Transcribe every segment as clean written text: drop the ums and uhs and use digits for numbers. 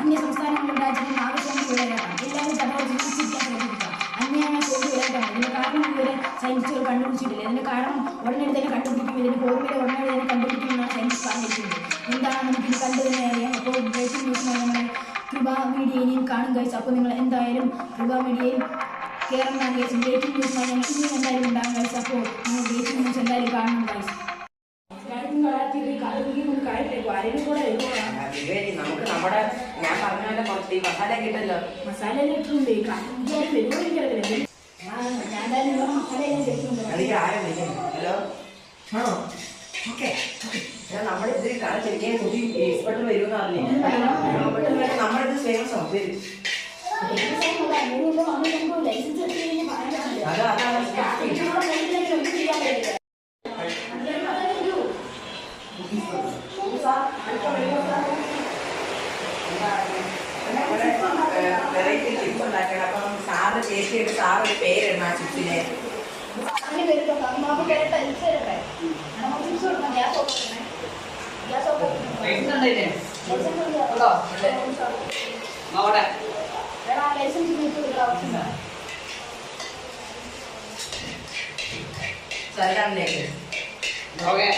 അന്യ സംസ്ഥാനങ്ങളുടെ രാജ്യങ്ങളിൽ ആവശ്യങ്ങൾ വിളയാക്കാം. എല്ലാവരും തന്നോട് ചിന്തിച്ചിരിക്കാൻ ശ്രമിക്കുക. അന്യായ ചോദ്യം വിളയാക്കാം. ഇതിന്റെ കാരണം ഇതുവരെ സയൻറ്റിസ്റ്റുകൾ കണ്ടുപിടിച്ചിട്ടില്ല. ഇതിന്റെ കാരണം ഉടനടി തന്നെ കണ്ടുപിടിക്കും. ഇതിന്റെ ഫോർമുല ഉടനടി തന്നെ കണ്ടുപിടിക്കുമെന്നാണ് സയൻസ് പറഞ്ഞിരിക്കുന്നത്. എന്താണ് നമുക്കിത് കണ്ടു തന്നെ അറിയാം. അപ്പോൾ ബ്രേക്കിംഗ് ന്യൂസിനായി നമ്മൾ കൃപ മീഡിയയിലും കാണും ഗൈസ്. അപ്പോൾ നിങ്ങൾ എന്തായാലും കൃപ മീഡിയയിൽ കേരളം ഗൈസ്. ബ്രേക്കിംഗ് ന്യൂസിനായി ഞങ്ങൾ ഇനിയും എന്തായാലും ഉണ്ടാകും ഗൈസ്. അപ്പോൾ നിങ്ങൾ ബ്രേക്കിംഗ് ന്യൂസ് എന്തായാലും കാണണം ഗൈസ്. നമുക്ക് നമ്മുടെ ഞാൻ പറഞ്ഞ പോലെ കുറച്ച് മസാല കിട്ടല്ലോ. മസാല ഇട്ടുണ്ട്. ഹലോ ആണോ? ഓക്കെ നമ്മളിത് ശരിക്കും കുട്ടി എക്സ്പെർട്ട് വരുമെന്ന് അറിഞ്ഞേ. നമ്മളിത് ഫേമസ് ആവും. വരും. വെറൈറ്റി ചിപ്സ് ഉണ്ടാക്കണം. അപ്പം സാറ് ചേച്ചി എടുത്ത് സാറ് ഒരു പേരിടണം ആ ചിപ്സിനെ. സ്ഥലങ്ങളിലേക്ക് ഓക്കെ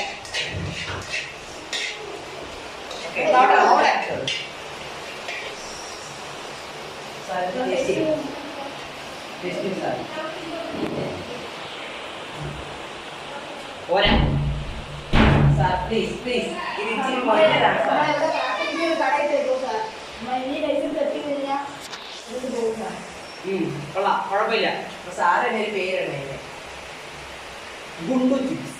സാർ പ്ലീസ് പ്ലീസ് ഇത് ഇച്ചിരി മോശമാണ് കൊള്ളാം, കുഴപ്പമില്ല. സാറ് എൻ്റെ ഒരു പേരാണ് ഗുണ്ടു ചിപ്സ്.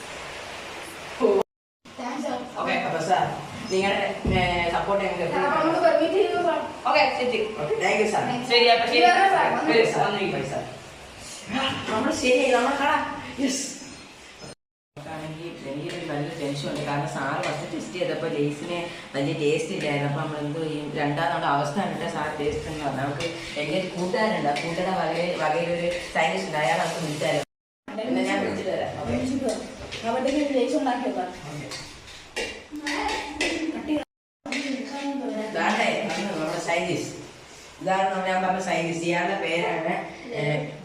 ഓക്കെ അപ്പൊ സാർ നിങ്ങളുടെ support okay thank you sir. ശരി അപ്പൊ ശരി സാർ. നമ്മൾ ശരിയായി നമ്മൾ കാണാം. യെസ് എനിക്കൊരു നല്ല ടെൻഷനുണ്ട്. കാരണം സാറ് ഫസ്റ്റ് ടെസ്റ്റ് ചെയ്തപ്പോൾ ലേസിന് വലിയ ടേസ്റ്റ് ഇല്ലായിരുന്നു. അപ്പം നമ്മൾ എന്തോ ചെയ്യും. രണ്ടാം നമ്മുടെ അവസ്ഥ കണ്ടിട്ട് സാർ ടേസ്റ്റ് എന്ന് പറഞ്ഞാൽ നമുക്ക് എൻ്റെ ഒരു കൂട്ടുകാരുണ്ട്. ആ കൂട്ടുകാരുടെ വകയിലൊരു സയൻറ്റിസ്റ്റ് ഉണ്ട്. അയാൾ നമുക്ക് വിളിച്ചാലും പിന്നെ ഞാൻ വിളിച്ചിട്ട് തരാം. നമ്മുടെ സയൻറ്റിസ്റ്റ് ഇതാണ് ഞാൻ പറഞ്ഞ സയൻറ്റിസ്റ്റ്. ഇയാളുടെ പേരാണ്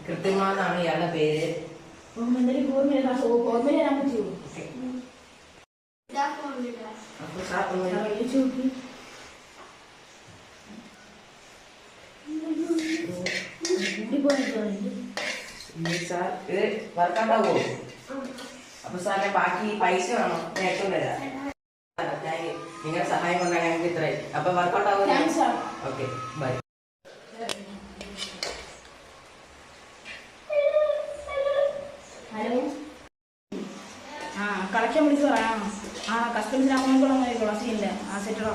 കൃത്യമാണെന്നാണ് ഇയാളുടെ പേര്. സാർ ഇത് വർക്കൗട്ടാവോ? അപ്പൊ സാറിന് ബാക്കി പൈസ വേണോ? ഞാൻ ഏറ്റവും തരാം. നിങ്ങളുടെ സഹായം കൊണ്ടാണ് ഞങ്ങൾക്ക് ഇത്രയും. അപ്പൊ വർക്കൗട്ട് ആവുമോ? Okay bye. ഹലോ കളക്ഷൻ വിളിച്ച് പറയാം. ആ കസ്റ്റമേഴ്സിന് അമൗണ്ട് കൊള്ളാൻ മതി. തുളസിയില്ല ആ സെറ്ററോ